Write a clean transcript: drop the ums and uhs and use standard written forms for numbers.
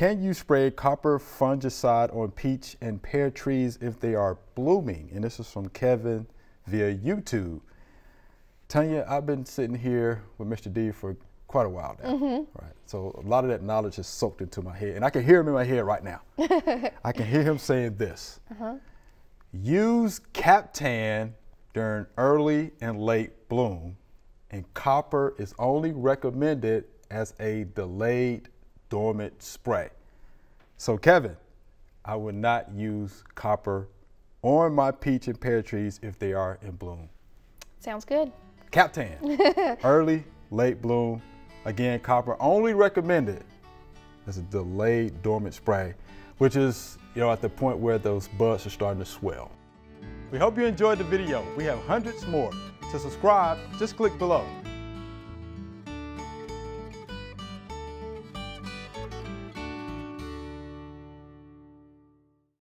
Can you spray copper fungicide on peach and pear trees if they are blooming? And this is from Kevin via YouTube. Tanya, I've been sitting here with Mr. D for quite a while now. Right? So a lot of that knowledge is soaked into my head, and I can hear him in my head right now. I can hear him saying this. Use Captan during early and late bloom, and copper is only recommended as a delayed dormant spray. So Kevin, I would not use copper on my peach and pear trees if they are in bloom. Sounds good. Captan, early, late bloom. Again, copper only recommended as a delayed dormant spray, which is, at the point where those buds are starting to swell. We hope you enjoyed the video. We have hundreds more. To subscribe, just click below.